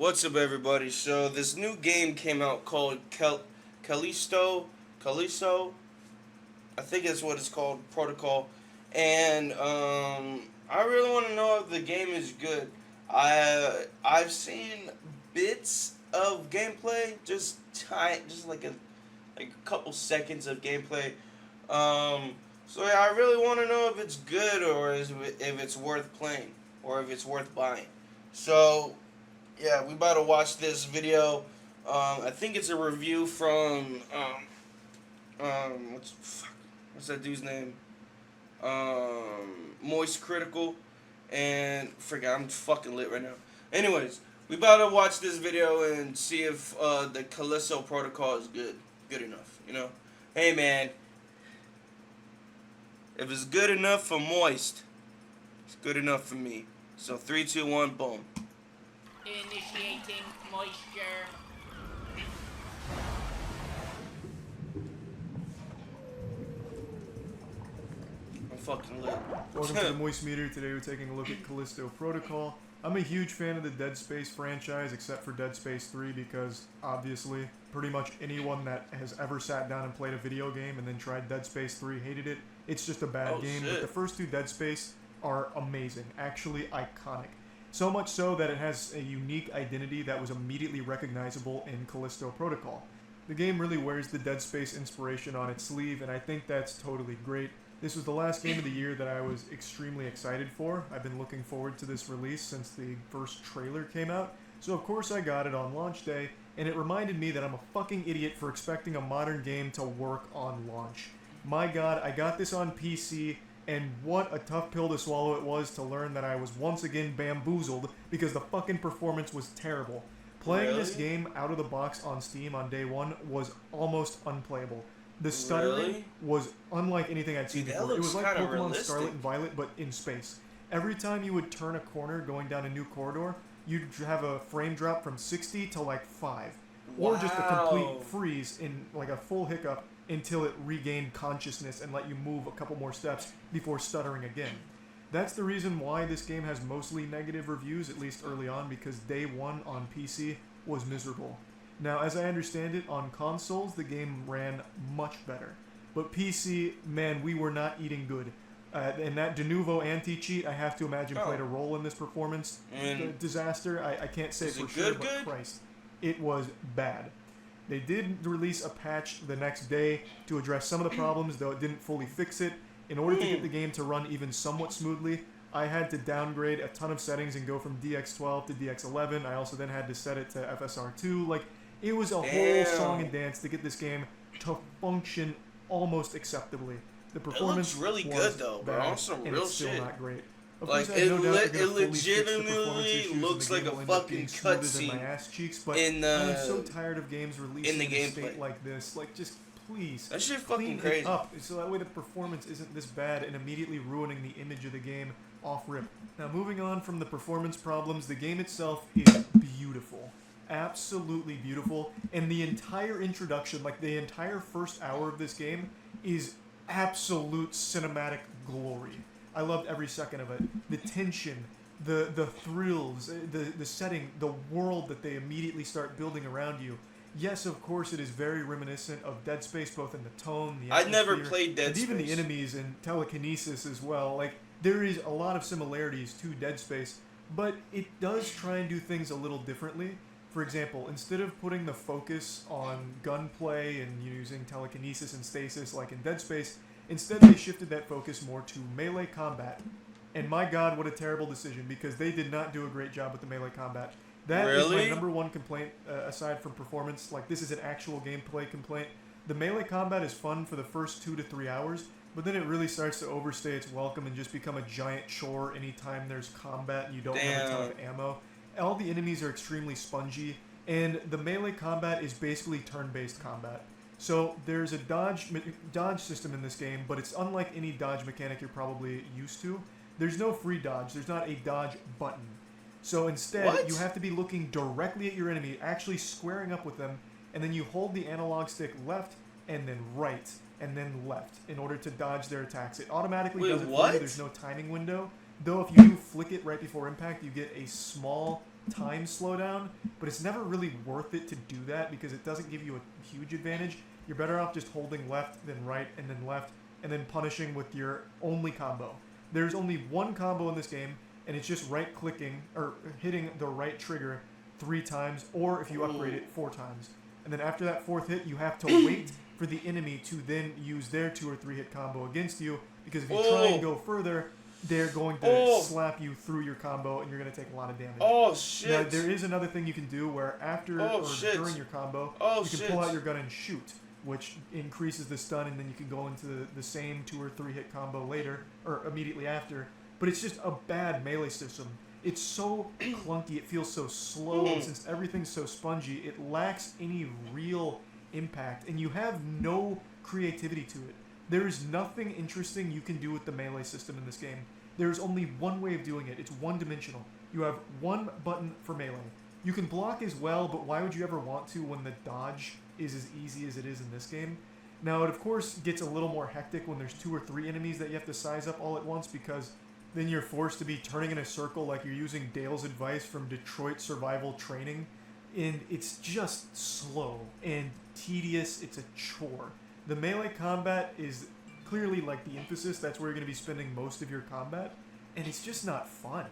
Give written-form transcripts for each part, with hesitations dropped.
What's up, everybody? So this new game came out called Callisto. Callisto, I think that's what it's called. Protocol, and I really want to know if the game is good. I've seen bits of gameplay, just like a couple seconds of gameplay. So yeah, I really want to know if it's good or if it's worth playing or if it's worth buying. So yeah, we about to watch this video. I think it's a review from what's that dude's name? Moist Critical, and forget I'm fucking lit right now. Anyways, we about to watch this video and see if the Callisto protocol is good enough. Hey man, if it's good enough for Moist, it's good enough for me. So 3, 2, 1, boom. Initiating moisture. I'm fucking lit. Welcome to the Moist Meter. Today we're taking a look at Callisto Protocol. I'm a huge fan of the Dead Space franchise, except for Dead Space 3, because obviously pretty much anyone that has ever sat down and played a video game and then tried Dead Space 3 hated it. It's just a bad game, shit. but the first two Dead Space are amazing, actually iconic. So much so that it has a unique identity that was immediately recognizable in Callisto Protocol. The game really wears the Dead Space inspiration on its sleeve, and I think that's totally great. This was the last game of the year that I was extremely excited for. I've been looking forward to this release since the first trailer came out, so of course I got it on launch day, and it reminded me that I'm a fucking idiot for expecting a modern game to work on launch. My god, I got this on PC, and what a tough pill to swallow it was to learn that I was once again bamboozled because the fucking performance was terrible. Playing this game out of the box on Steam on day one was almost unplayable. The stuttering was unlike anything I'd seen before. It was like Pokemon realistic. Scarlet and Violet, but in space. Every time you would turn a corner going down a new corridor, you'd have a frame drop from 60 to like 5. Or just a complete freeze in like a full hiccup until it regained consciousness and let you move a couple more steps before stuttering again. That's the reason why this game has mostly negative reviews, at least early on, because day one on PC was miserable. Now, as I understand it, on consoles, the game ran much better. But PC, man, we were not eating good. And that de novo anti-cheat, I have to imagine, played a role in this performance disaster. I can't say for sure, but Christ, it was bad. They did release a patch the next day to address some of the problems, though it didn't fully fix it. In order to get the game to run even somewhat smoothly, I had to downgrade a ton of settings and go from DX12 to DX11. I also then had to set it to FSR2. Like, it was a whole song and dance to get this game to function almost acceptably. The performance it looks really was good though, bad, bro. On some and real it's still shit. not great. Of Like course, I have no doubt they're it gonna fully fix the performance legitimately issues, and looks the like game a will end up fucking being smoother than my cutscene ass cheeks, but in I'm so tired of games releasing in a state gameplay. like this. Like, just please That shit fucking clean crazy. it up so that way the performance isn't this bad and immediately ruining the image of the game off rip. Now, moving on from the performance problems, the game itself is beautiful. Absolutely beautiful. And the entire introduction, like the entire first hour of this game, is absolute cinematic glory. I loved every second of it. The tension, the thrills, the setting, the world that they immediately start building around you. Yes, of course, it is very reminiscent of Dead Space, both in the tone, the I'd atmosphere, never played Dead and even Space. the enemies and telekinesis as well. Like, there is a lot of similarities to Dead Space, but it does try and do things a little differently. For example, instead of putting the focus on gunplay and using telekinesis and stasis like in Dead Space, instead they shifted that focus more to melee combat. And my god, what a terrible decision, because they did not do a great job with the melee combat. That is my number one complaint, aside from performance. Like, this is an actual gameplay complaint. The melee combat is fun for the first 2 to 3 hours, but then it really starts to overstay its welcome and just become a giant chore anytime there's combat and you don't have a ton of ammo. All the enemies are extremely spongy, and the melee combat is basically turn-based combat. So there's a dodge system in this game, but it's unlike any dodge mechanic you're probably used to. There's no free dodge. There's not a dodge button. So instead, you have to be looking directly at your enemy, actually squaring up with them, and then you hold the analog stick left and then right and then left in order to dodge their attacks. It automatically does it for you. There's no timing window. Though if you do flick it right before impact, you get a small time slowdown, but it's never really worth it to do that because it doesn't give you a huge advantage. You're better off just holding left, then right, and then left, and then punishing with your only combo. There's only one combo in this game, and it's just right-clicking, or hitting the right trigger 3 times, or if you upgrade it, 4 times. And then after that 4th hit, you have to wait for the enemy to then use their 2 or 3 hit combo against you, because if you try and go further, they're going to slap you through your combo, and you're going to take a lot of damage. Oh, shit. Now, there is another thing you can do where after or during your combo, you can pull out your gun and shoot, which increases the stun, and then you can go into the same 2 or 3 hit combo later, or immediately after. But it's just a bad melee system. It's so clunky, it feels so slow, and since everything's so spongy, it lacks any real impact, and you have no creativity to it. There is nothing interesting you can do with the melee system in this game. There's only one way of doing it. It's one-dimensional. You have one button for melee. You can block as well, but why would you ever want to when the dodge is as easy as it is in this game? Now, it of course gets a little more hectic when there's 2 or 3 enemies that you have to size up all at once, because then you're forced to be turning in a circle like you're using Dale's advice from Detroit Survival Training, and it's just slow and tedious. It's a chore. The melee combat is clearly like the emphasis. That's where you're going to be spending most of your combat, and it's just not fun.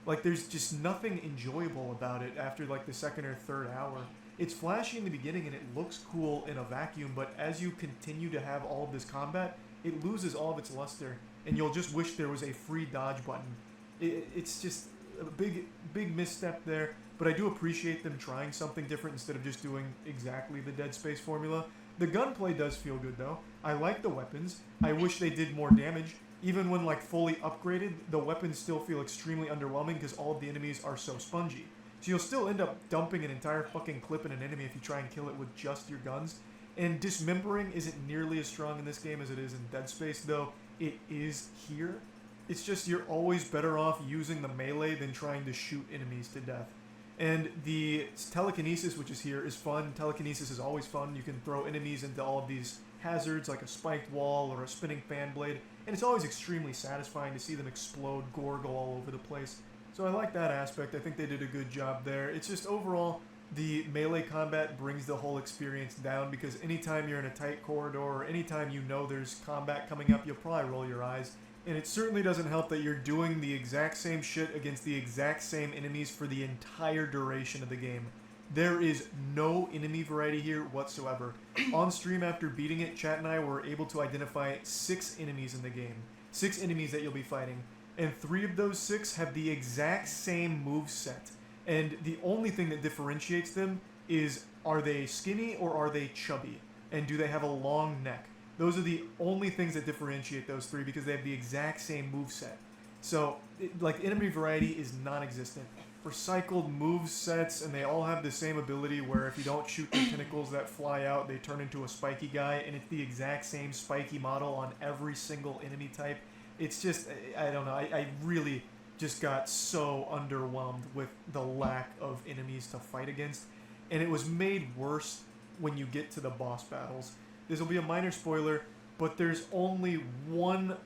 Like, there's just nothing enjoyable about it after like the 2nd or 3rd hour. It's flashy in the beginning and it looks cool in a vacuum, but as you continue to have all of this combat, it loses all of its luster, and you'll just wish there was a free dodge button. It's just a big misstep there, but I do appreciate them trying something different instead of just doing exactly the Dead Space formula. The gunplay does feel good though. I like the weapons. I wish they did more damage. Even when like fully upgraded, the weapons still feel extremely underwhelming because all of the enemies are so spongy. So you'll still end up dumping an entire fucking clip in an enemy if you try and kill it with just your guns. And dismembering isn't nearly as strong in this game as it is in Dead Space, though it is here. It's just you're always better off using the melee than trying to shoot enemies to death. And the telekinesis, which is here, is fun. Telekinesis is always fun. You can throw enemies into all of these hazards like a spiked wall or a spinning fan blade, and it's always extremely satisfying to see them explode, gore go all over the place. So I like that aspect. I think they did a good job there. It's just overall, the melee combat brings the whole experience down, because anytime you're in a tight corridor or anytime you know there's combat coming up, you'll probably roll your eyes. And it certainly doesn't help that you're doing the exact same shit against the exact same enemies for the entire duration of the game. There is no enemy variety here whatsoever. On stream after beating it, Chat and I were able to identify 6 enemies in the game. 6 enemies that you'll be fighting. And 3 of those 6 have the exact same moveset. And the only thing that differentiates them is, are they skinny or are they chubby? And do they have a long neck? Those are the only things that differentiate those 3, because they have the exact same moveset. So, like, enemy variety is non-existent. Recycled movesets, and they all have the same ability where if you don't shoot the tentacles that fly out, they turn into a spiky guy, and it's the exact same spiky model on every single enemy type. It's just, I don't know, I really just got so underwhelmed with the lack of enemies to fight against. And it was made worse when you get to the boss battles. This will be a minor spoiler, but there's only one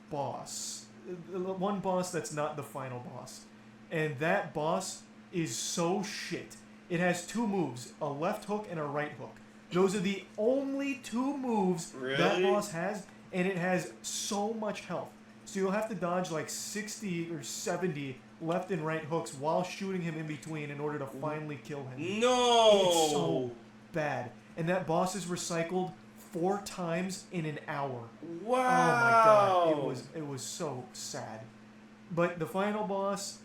boss. One boss that's not the final boss. And that boss is so shit. It has 2 moves, a left hook and a right hook. Those are the only 2 moves that boss has, and it has so much health. So you'll have to dodge like 60 or 70 left and right hooks while shooting him in between in order to finally kill him. No! It's so bad. And that boss is recycled 4 times in an hour. Wow! Oh my god, it was so sad. But the final boss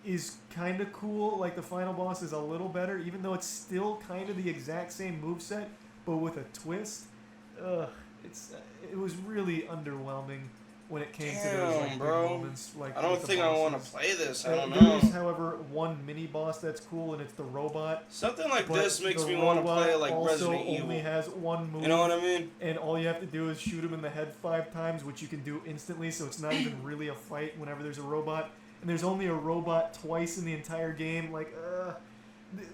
is kind of cool. Like, the final boss is a little better, even though it's still kind of the exact same moveset, but with a twist. It was really underwhelming when it came to those like, big moments. Like, I don't think I want to play this. I don't know. There is, however, one mini boss that's cool, and it's the robot. Something like this makes me want to play like Resident Evil. Only has 1 move. You know what I mean? And all you have to do is shoot him in the head 5 times, which you can do instantly, so it's not even really a fight whenever there's a robot. And there's only a robot twice in the entire game. Like,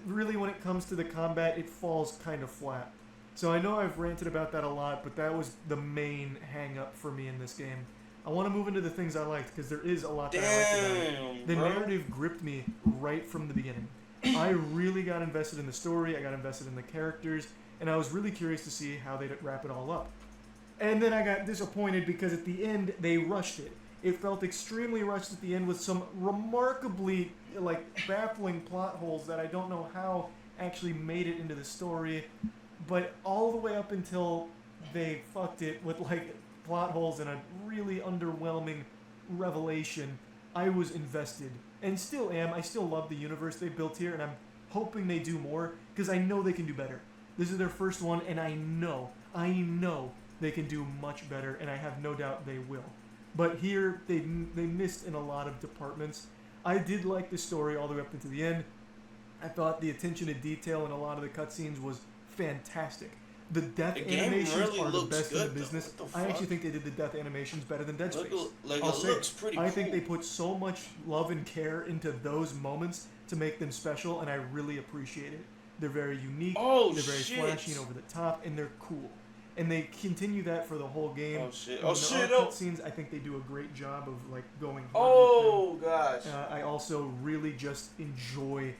really, when it comes to the combat, it falls kind of flat. So I know I've ranted about that a lot, but that was the main hang-up for me in this game. I want to move into the things I liked because there is a lot that I liked about it. Damn, The bro. narrative gripped me right from the beginning. I really got invested in the story, I got invested in the characters, and I was really curious to see how they'd wrap it all up. And then I got disappointed because at the end they rushed it. It felt extremely rushed at the end with some remarkably baffling plot holes that I don't know how actually made it into the story, but all the way up until they fucked it with plot holes and a really underwhelming revelation, I was invested and still am. I still love the universe they built here, and I'm hoping they do more because I know they can do better. This is their first one, and I know they can do much better, and I have no doubt they will. But here, they missed in a lot of departments. I did like the story all the way up into the end. I thought the attention to detail in a lot of the cutscenes was fantastic. The death The game animations really are the looks best in good, the though. business. What the I actually fuck? think they did the death animations better than Dead Space. Like, I'll it say looks pretty I cool. think they put so much love and care into those moments to make them special, and I really appreciate it. They're very unique. Oh, they're very shit. flashy and over the top, and they're cool. And they continue that for the whole game. Oh, shit. When Oh, there shit. are Oh. cutscenes, I think they do a great job of going hard with them. Oh, gosh. I also really just enjoy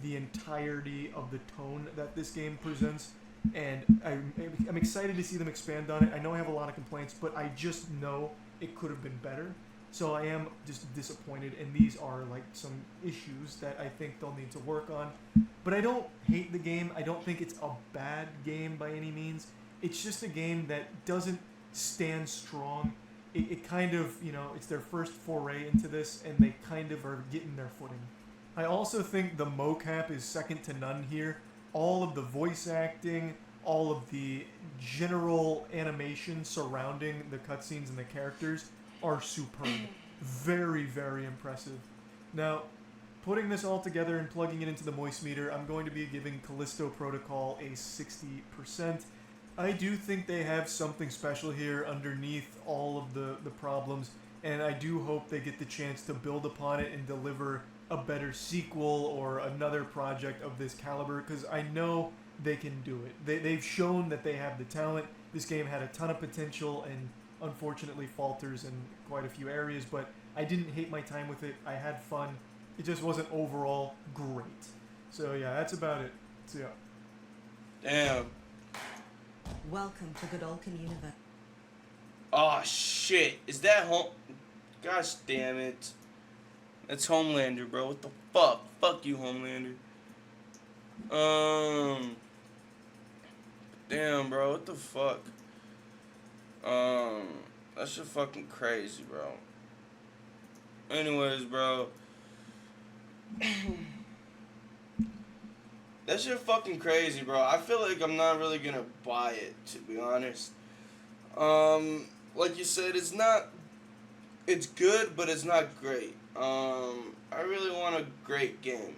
the entirety of the tone that this game presents, and I'm excited to see them expand on it. I know I have a lot of complaints, but I just know it could have been better. So I am just disappointed, and these are some issues that I think they'll need to work on. But I don't hate the game. I don't think it's a bad game by any means. It's just a game that doesn't stand strong. It kind of, it's their first foray into this, and they kind of are getting their footing. I also think the mocap is second to none here. All of the voice acting, all of the general animation surrounding the cutscenes and the characters are superb. Very, very impressive. Now, putting this all together and plugging it into the moist meter, I'm going to be giving Callisto Protocol a 60%. I do think they have something special here underneath all of the problems, and I do hope they get the chance to build upon it and deliver a better sequel or another project of this caliber, because I know they can do it. They've shown that they have the talent. This game had a ton of potential and unfortunately falters in quite a few areas, but I didn't hate my time with it. I had fun. It just wasn't overall great. So yeah, that's about it. So yeah. Damn. Welcome to Godolkin Universe. Oh, shit. Is that home? Gosh damn it. That's Homelander, bro. What the fuck? Fuck you, Homelander. Damn, bro. What the fuck? That shit fucking crazy, bro. Anyways, bro. That shit fucking crazy, bro. I feel like I'm not really gonna buy it, to be honest. Like you said, it's good, but it's not great. I really want a great game,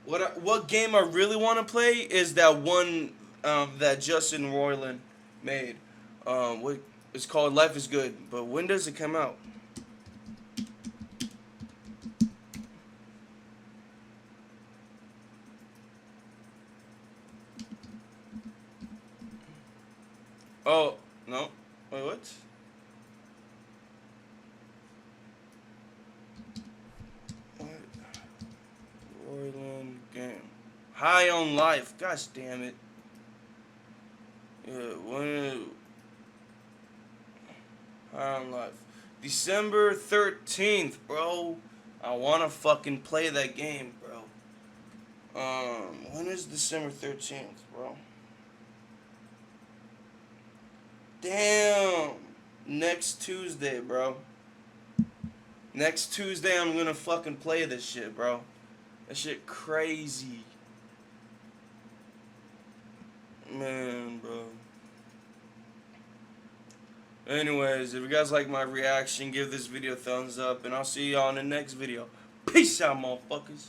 What game I really want to play is that one, that Justin Roiland made. It's called Life is Good, but when does it come out? Oh, no. Wait, what? Roiland game. High on Life. Gosh damn it. Yeah, when... High on Life. December 13th, bro. I want to fucking play that game, bro. When is December 13th, bro? Damn. Next Tuesday, bro. Next Tuesday, I'm gonna fucking play this shit, bro. That shit crazy. Man, bro. Anyways, if you guys like my reaction, give this video a thumbs up, and I'll see y'all in the next video. Peace out, motherfuckers.